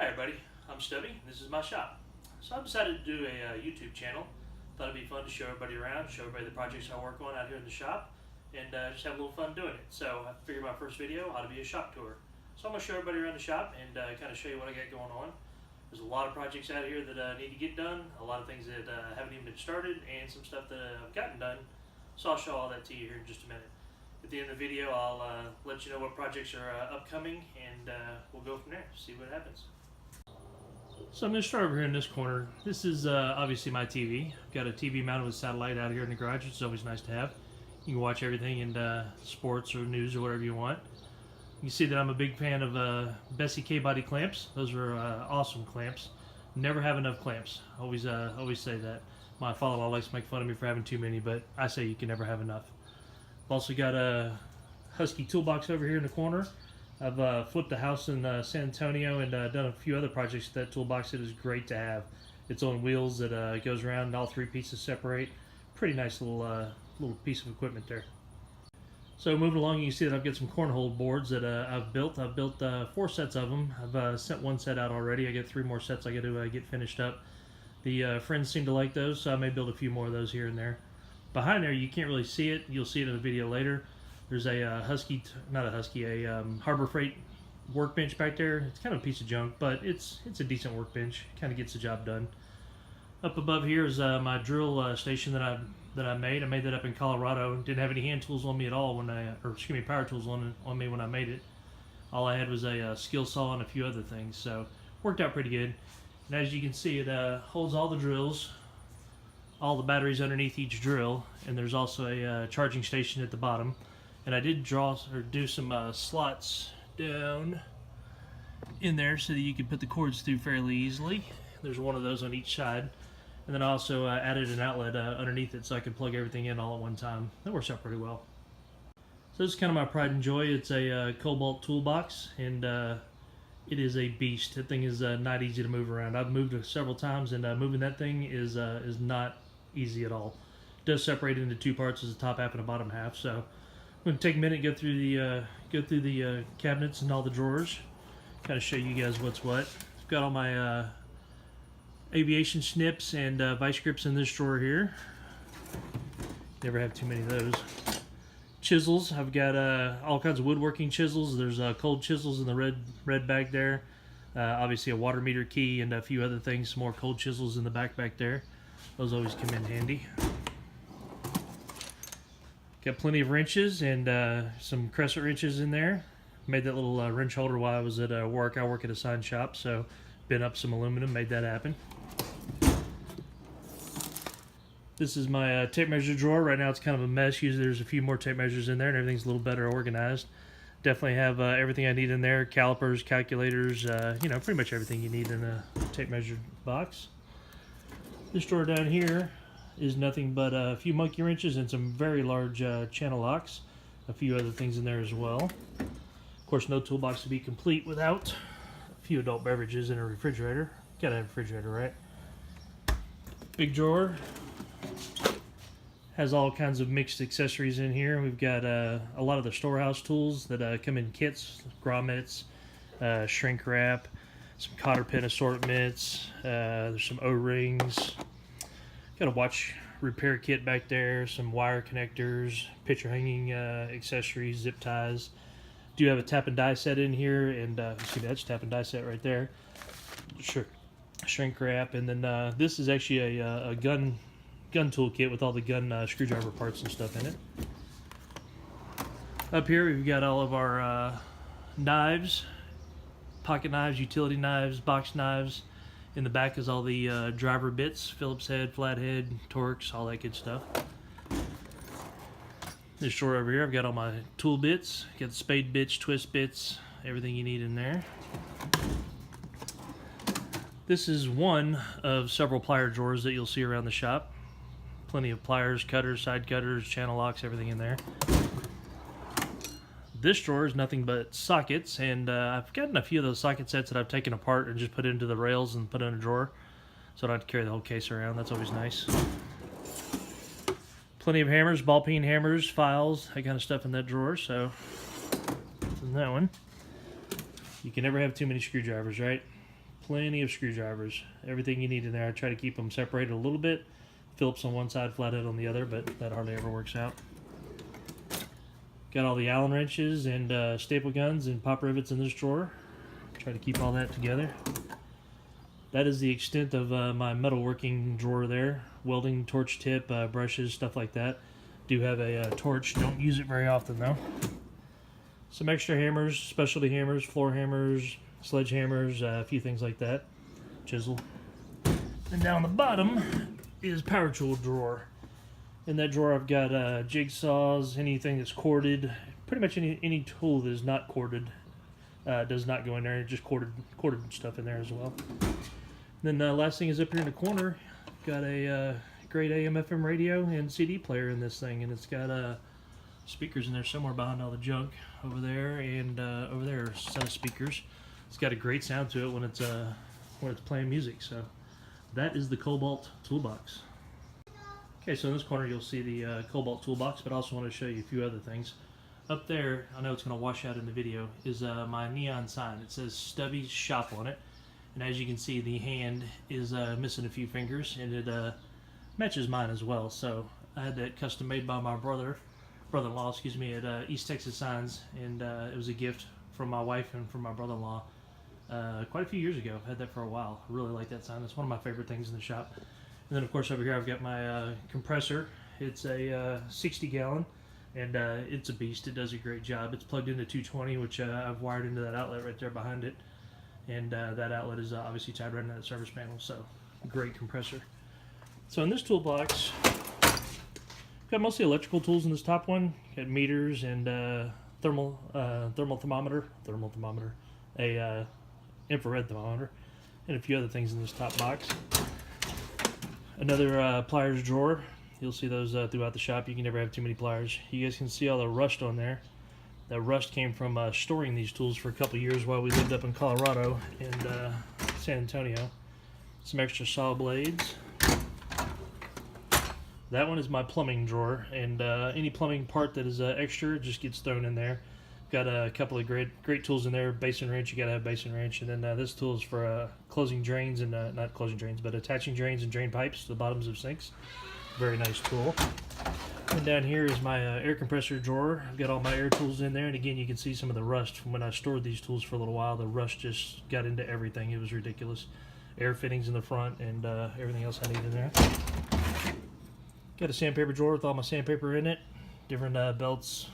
Hi everybody, I'm Stubby. This is my shop. So I decided to do a YouTube channel. Thought it'd be fun to show everybody around, show everybody the projects I work on out here in the shop, and just have a little fun doing it. So I figured my first video ought to be a shop tour. So I'm going to show everybody around the shop and kind of show you what I got going on. There's a lot of projects out here that need to get done, a lot of things that haven't even been started, and some stuff that I've gotten done. So I'll show all that to you here in just a minute. At the end of the video, I'll let you know what projects are upcoming, and we'll go from there, see what happens. So I'm going to start over here in this corner. This is obviously my TV. I've got a TV mounted with satellite out here in the garage, which is always nice to have. You can watch everything in sports or news or whatever you want. You can see that I'm a big fan of Bessie K-body clamps. Those are awesome clamps. Never have enough clamps. Always say that. My father-in-law likes to make fun of me for having too many, but I say you can never have enough. I've also got a Husky Toolbox over here in the corner. I've flipped a house in San Antonio and done a few other projects with that toolbox. It is great to have. It's on wheels that goes around and all three pieces separate. Pretty nice little piece of equipment there. So moving along, you can see that I've got some cornhole boards that I've built. I've built 4 sets of them. I've sent 1 set out already. I got 3 more sets I got to get finished up. The friends seem to like those, so I may build a few more of those here and there. Behind there, you can't really see it. You'll see it in the video later. There's a Harbor Freight workbench back there. It's kind of a piece of junk, but it's a decent workbench. Kind of gets the job done. Up above here is my drill station that I made. I made that up in Colorado. Didn't have any hand tools on me at all power tools on me when I made it. All I had was a skill saw and a few other things, so worked out pretty good. And as you can see, it holds all the drills, all the batteries underneath each drill, and there's also a charging station at the bottom. And I did do some slots down in there so that you can put the cords through fairly easily. There's one of those on each side. And then I also added an outlet underneath it so I could plug everything in all at one time. That works out pretty well. So this is kind of my pride and joy. It's a Cobalt toolbox, and it is a beast. That thing is not easy to move around. I've moved it several times, and moving that thing is not easy at all. It does separate into 2 parts, as a top half and a bottom half. So I'm going to take a minute, go through the cabinets and all the drawers, kind of show you guys what's what. I've got all my aviation snips and vice grips in this drawer here. Never have too many of those. Chisels. I've got all kinds of woodworking chisels. There's cold chisels in the red bag there. Obviously a water meter key and a few other things. Some more cold chisels in the back there. Those always come in handy. Got plenty of wrenches and some crescent wrenches in there. Made that little wrench holder while I was at work. I work at a sign shop, so bent up some aluminum, made that happen. This is my tape measure drawer. Right now it's kind of a mess. Usually there's a few more tape measures in there and everything's a little better organized. Definitely have everything I need in there. Calipers, calculators, pretty much everything you need in a tape measure box. This drawer down here is nothing but a few monkey wrenches and some very large channel locks. A few other things in there as well. Of course, no toolbox to be complete without a few adult beverages and a refrigerator. Gotta have a refrigerator, right? Big drawer. Has all kinds of mixed accessories in here. We've got a lot of the storehouse tools that come in kits, grommets, shrink wrap, some cotter pin assortments, there's some O-rings. Got a watch repair kit back there, some wire connectors, picture hanging accessories, zip ties. Do have a tap and die set in here, and see, that's tap and die set right there. Sure, shrink wrap, and then this is actually a gun tool kit with all the gun screwdriver parts and stuff in it. Up here we've got all of our knives, pocket knives, utility knives, box knives. In the back is all the driver bits, Phillips head, flathead, Torx, all that good stuff. This drawer over here, I've got all my tool bits. Got the spade bits, twist bits, everything you need in there. This is one of several plier drawers that you'll see around the shop. Plenty of pliers, cutters, side cutters, channel locks, everything in there. This drawer is nothing but sockets, and I've gotten a few of those socket sets that I've taken apart and just put into the rails and put in a drawer, so I don't have to carry the whole case around. That's always nice. Plenty of hammers, ball peen hammers, files, that kind of stuff in that drawer, so in that one. You can never have too many screwdrivers, right? Plenty of screwdrivers. Everything you need in there. I try to keep them separated a little bit. Phillips on one side, flathead on the other, but that hardly ever works out. Got all the Allen wrenches and staple guns and pop rivets in this drawer. Try to keep all that together. That is the extent of my metalworking drawer there. Welding, torch tip, brushes, stuff like that. Do have a torch. Don't use it very often though. Some extra hammers, specialty hammers, floor hammers, sledgehammers, a few things like that. Chisel. And down the bottom is power tool drawer. In that drawer I've got jigsaws, anything that's corded. Pretty much any tool that is not corded does not go in there. Just corded stuff in there as well. Then last thing is up here in the corner. Got a great AM/FM radio and CD player in this thing, and it's got speakers in there somewhere behind all the junk over there, and over there are a set of speakers. It's got a great sound to it when it's playing music. So that is the Cobalt Toolbox. Okay, so in this corner you'll see the Cobalt Toolbox, but I also want to show you a few other things. Up there, I know it's going to wash out in the video, is my neon sign. It says Stubby's Shop on it, and as you can see, the hand is missing a few fingers, and it matches mine as well. So I had that custom made by my brother-in-law, excuse me, at East Texas Signs, and it was a gift from my wife and from my brother-in-law quite a few years ago. I've had that for a while. I really like that sign. It's one of my favorite things in the shop. And then of course over here I've got my compressor. It's a 60 gallon, and it's a beast. It does a great job. It's plugged into 220, which I've wired into that outlet right there behind it, and that outlet is obviously tied right into that service panel. So great compressor. So in this toolbox, got mostly electrical tools in this top one. Got meters and thermal thermometer, a infrared thermometer, and a few other things in this top box. Another pliers drawer. You'll see those throughout the shop. You can never have too many pliers. You guys can see all the rust on there. That rust came from storing these tools for a couple years while we lived up in Colorado and San Antonio. Some extra saw blades. That one is my plumbing drawer, and any plumbing part that is extra just gets thrown in there. Got a couple of great tools in there. Basin wrench, you gotta have basin wrench, and then this tool is for closing drains and not closing drains, but attaching drains and drain pipes to the bottoms of sinks. Very nice tool. And down here is my air compressor drawer. I've got all my air tools in there, and again you can see some of the rust from when I stored these tools for a little while. The rust just got into everything. It was ridiculous. Air fittings in the front and everything else I need in there. Got a sandpaper drawer with all my sandpaper in it. Different belts,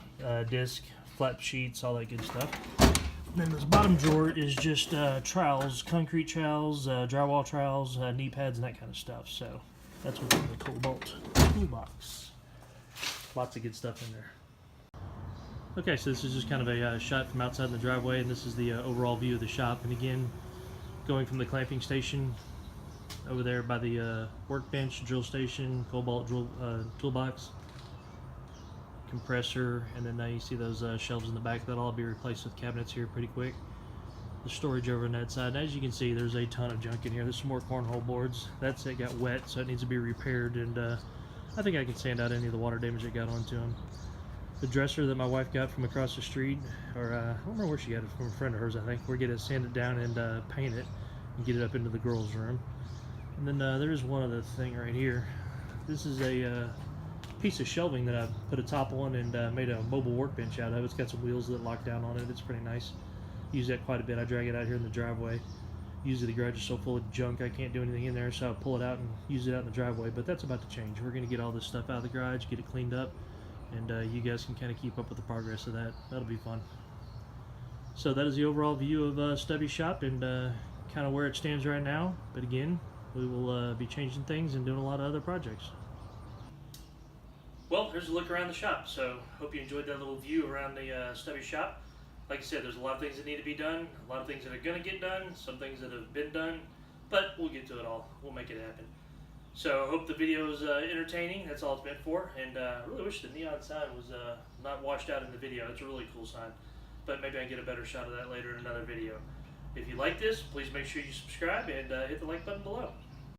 disc, flat sheets, all that good stuff. And then this bottom drawer is just trowels, concrete trowels, drywall trowels, knee pads, and that kind of stuff. So that's what's in the Cobalt Toolbox. Lots of good stuff in there. Okay, so this is just kind of a shot from outside in the driveway, and this is the overall view of the shop. And again, going from the clamping station over there by the workbench, drill station, Cobalt drill, toolbox, compressor, and then now you see those shelves in the back. That'll all be replaced with cabinets here pretty quick. The storage over on that side. And as you can see, there's a ton of junk in here. There's some more cornhole boards. That set got wet, so it needs to be repaired, and I think I can sand out any of the water damage that got onto them. The dresser that my wife got from across the street, or I don't remember where she got it from, a friend of hers, I think. We're going to sand it down and paint it and get it up into the girls' room. And then there's one other thing right here. This is a piece of shelving that I put a top on and made a mobile workbench out of. It's got some wheels that lock down on it. It's pretty nice. Use that quite a bit. I drag it out here in the driveway. Usually the garage is so full of junk I can't do anything in there, so I pull it out and use it out in the driveway. But that's about to change. We're going to get all this stuff out of the garage, get it cleaned up, and you guys can kind of keep up with the progress of that. That'll be fun. So that is the overall view of Stubby's shop and kind of where it stands right now. But again, we will be changing things and doing a lot of other projects. Well, here's a look around the shop. So hope you enjoyed that little view around the Stubby shop. Like I said, there's a lot of things that need to be done, a lot of things that are going to get done, some things that have been done, but we'll get to it all. We'll make it happen. So I hope the video is entertaining. That's all it's meant for. And I really wish the neon sign was not washed out in the video. It's a really cool sign. But maybe I can get a better shot of that later in another video. If you like this, please make sure you subscribe and hit the like button below.